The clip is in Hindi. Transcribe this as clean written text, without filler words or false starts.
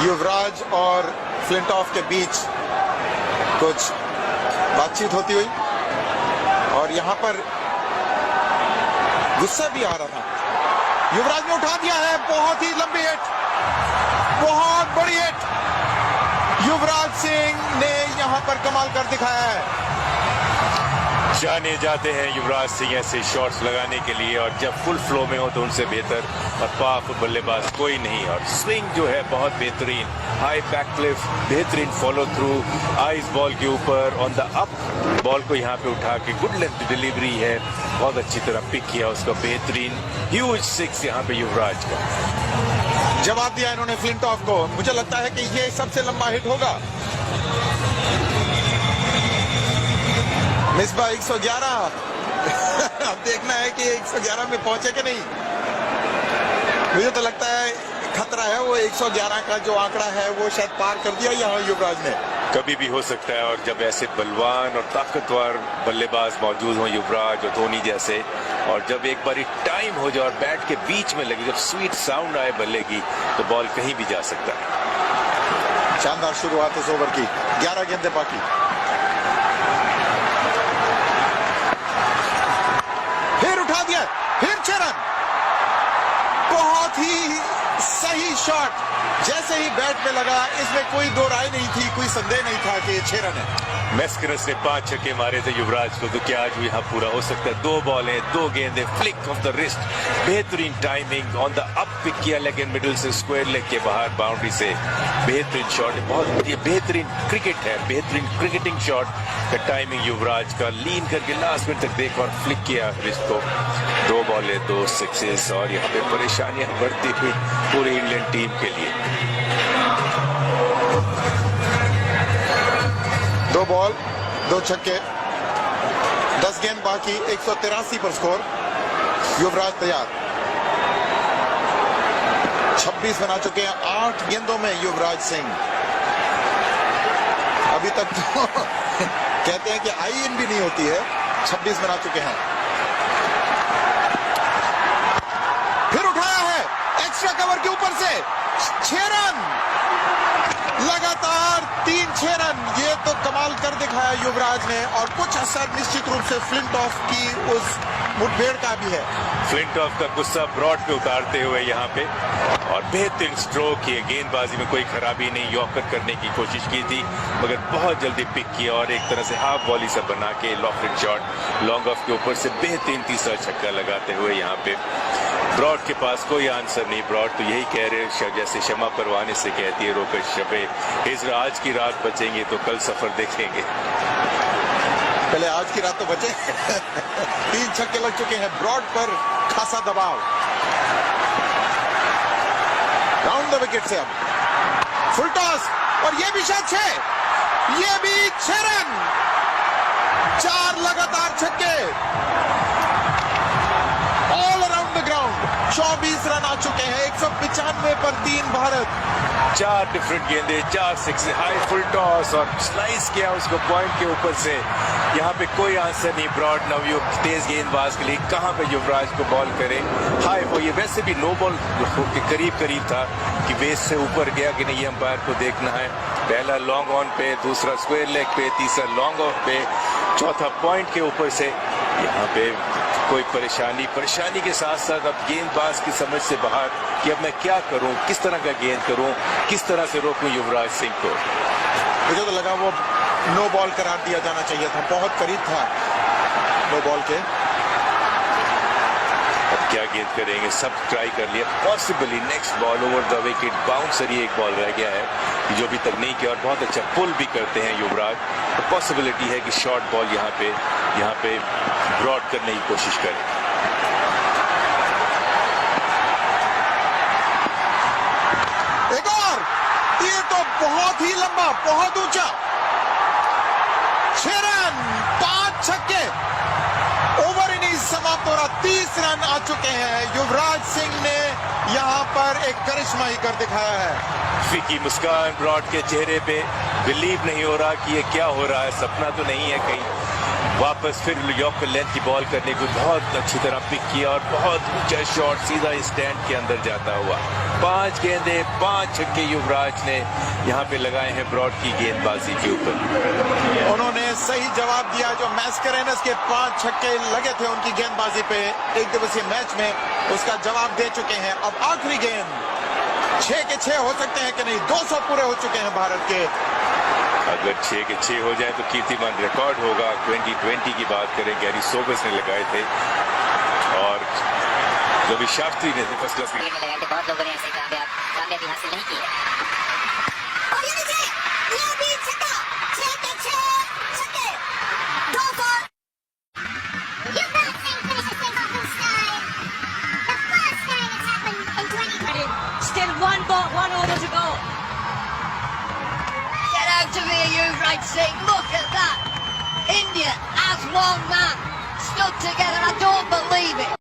युवराज और फ्लिंटॉफ के बीच कुछ बातचीत होती हुई और यहां पर गुस्सा भी आ रहा था। युवराज ने उठा दिया है, बहुत ही लंबी हिट, बहुत बड़ी हिट। युवराज सिंह ने यहां पर कमाल कर दिखाया है। जाने जाते हैं युवराज सिंह ऐसे शॉट्स लगाने के लिए, और जब फुल फ्लो में हो तो उनसे बेहतर और पावरफुल बल्लेबाज कोई नहीं। और स्विंग जो है बहुत बेहतरीन, हाई बैक क्लिफ, बेहतरीन फॉलो थ्रू, आइस बॉल के ऊपर ऑन द अप, बॉल को यहाँ पे उठा के गुड लेंथ डिलीवरी है, बहुत अच्छी तरह पिक किया उसका, बेहतरीन ह्यूज सिक्स यहाँ पे युवराज का। जवाब दिया इन्होंने फ्लिंटॉफ को। मुझे लगता है कि ये सबसे लंबा हिट होगा। मिसबा 111 अब देखना है कि 111 में पहुंचे कि नहीं। मुझे तो लगता है खतरा है, वो 111 का जो आंकड़ा है वो शायद पार कर दिया यहाँ युवराज ने। कभी भी हो सकता है, और जब ऐसे बलवान और ताकतवर बल्लेबाज मौजूद हों, युवराज और धोनी जैसे, और जब एक बारी टाइम हो जाए और बैट के बीच में लगे, जब स्वीट साउंड आए बल्ले की, तो बॉल कहीं भी जा सकता है। शानदार शुरुआत इस ओवर की, 11 गेंदें बाकी। फिर उठा दिया, फिर 6 रन, बहुत ही सही शॉट। जैसे ही बैट में लगा, इसमें कोई दो राय नहीं थी, कोई संदेह नहीं था कि 6 रन है। मैस्करस ने 5 छक्के मारे थे युवराज को, तो क्या आज भी यहाँ पूरा हो सकता है। 2 बॉलें, 2 गेंदें, फ्लिक ऑफ द रिस्ट, बेहतरीन timing, on the up pick किया, लेकिन मिडिल से स्क्वायर लेग के बाहर बाउंड्री से बेहतरीन शॉट है। बहुत ये बेहतरीन क्रिकेट है, बेहतरीन क्रिकेटिंग शॉट का टाइमिंग युवराज का, लीन करके लास्ट मिनट तक देखा और फ्लिक किया रिस्ट को। 2 बॉलें, 2 सिक्सेस, और यहाँ पे परेशानियां बढ़ती हुई पूरी इंग्लैंड टीम के लिए। 2 बॉल, 2 छक्के, 10 गेंद बाकी, 183 पर स्कोर। युवराज तैयार, 26 बना चुके हैं 8 गेंदों में युवराज सिंह। अभी तक तो कहते हैं कि आई इन भी नहीं होती है, 26 बना चुके हैं। फिर उठाया है एक्स्ट्रा कवर के ऊपर से, 6 रन, लगातार 3-6 रन। ये तो कमाल कर दिखाया युवराज ने, और कुछ असर निश्चित रूप से फ्लिंटॉफ की उस मुठभेड़ का भी है। फ्लिंटॉफ का गुस्सा ब्रॉड पे उतारते हुए यहाँ पे, और बेहतरीन स्ट्रोक किए, गेंदबाजी में कोई खराबी नहीं, यॉर्कर करने की कोशिश की थी मगर बहुत जल्दी पिक किया, और एक तरह से हाफ वॉली से बना के लॉफ्टिंग शॉट लॉन्ग ऑफ के ऊपर से बेहतरीन तीसरा छक्का लगाते हुए यहाँ पे। ब्रॉड के पास कोई आंसर नहीं। ब्रॉड तो यही कह रहे, जैसे शमा परवाने से कहती है रोकश शबे, इस आज की रात बचेंगे तो कल सफर देखेंगे। पहले आज की रात तो बचे। 3 छक्के लग चुके हैं, ब्रॉड पर खासा दबाव। राउंड द विकेट से अब फुल टॉस, और ये भी शायद 6, ये भी 6 रन, 4 लगातार छक्के, all around the ground. 24 run आ चुके हैं, 195 पर 3 भारत। 4 डिफरेंट गेंदे, 4 सिक्स, हाई फुल टॉस, और स्लाइस किया उसको पॉइंट के ऊपर से। यहाँ पे कोई आंसर नहीं ब्रॉड नवयुक्त तेज गेंदबाज के लिए, कहाँ पे युवराज को बॉल करे। हाई वो, ये वैसे भी नो बॉल के करीब था कि बेस से ऊपर गया कि नहीं, अंपायर को देखना है। पहला लॉन्ग ऑन पे, दूसरा स्क्वायर लेग पे, तीसरा लॉन्ग ऑफ पे, चौथा पॉइंट के ऊपर से। यहाँ पे कोई परेशानी के साथ साथ अब गेंदबाज की समझ से बाहर कि अब मैं क्या करूं, किस तरह का गेंद करूं, किस तरह से रोकूं युवराज सिंह को। मुझे तो लगा वो नो बॉल करार दिया जाना चाहिए था, बहुत करीब था नो बॉल के। अब क्या गेंद करेंगे, सब ट्राई कर लिया। Possibly next ball over the wicket, bouncer ही एक बॉल रह गया है जो अभी तक नहीं किया, और बहुत अच्छा पुल भी करते हैं युवराज। तो पॉसिबिलिटी है कि शॉर्ट बॉल यहाँ पे ब्रॉड करने की कोशिश करें। एक और, ये तो बहुत ही लंबा, बहुत ऊंचा, 6 रन, 5 छक्के, ओवर इनिंग्स समाप्त हो रहा। 30 रन आ चुके हैं। युवराज सिंह ने यहां पर एक करिश्मा ही कर दिखाया है। फीकी मुस्कान ब्रॉड के चेहरे पे, बिलीव नहीं हो रहा कि ये क्या हो रहा है, सपना तो नहीं है कहीं। वापस फिर यॉर्कर लेंथ की बॉल करने को बहुत अच्छी तरह पिक किया और बहुत ऊंचा शॉट सीधा स्टैंड के अंदर जाता हुआ। 5 गेंदे 5 छक्के युवराज ने यहाँ पे लगाए हैं ब्रॉड की गेंदबाजी के ऊपर। उन्होंने सही जवाब दिया। जो मैस्करेनस के 5 छक्के लगे थे उनकी गेंदबाजी पे एक दिवसीय मैच में, उसका जवाब दे चुके हैं। अब आखिरी गेंद 6 के 6 हो सकते हैं कि नहीं। 200 पूरे हो चुके हैं भारत के। अगर 6 के 6 हो जाए तो कीर्तिमान रिकॉर्ड होगा। 2020 की बात करें, गैरी सोबर्स ने लगाए थे और रवि शास्त्री ने फर्स्ट क्लास लगाए थे। बहुत लोगों ने ऐसे कामयाबी हासिल नहीं की है। और ये देखिए, ये भी छक्का, 6 के 6 छक्के, 200। Yuvraj Singh finishes things off in style. The first time it's happened in 2020. Still one over to go. Get out of here, Yuvraj Singh. Look at that. India as one man stood together. I don't believe it.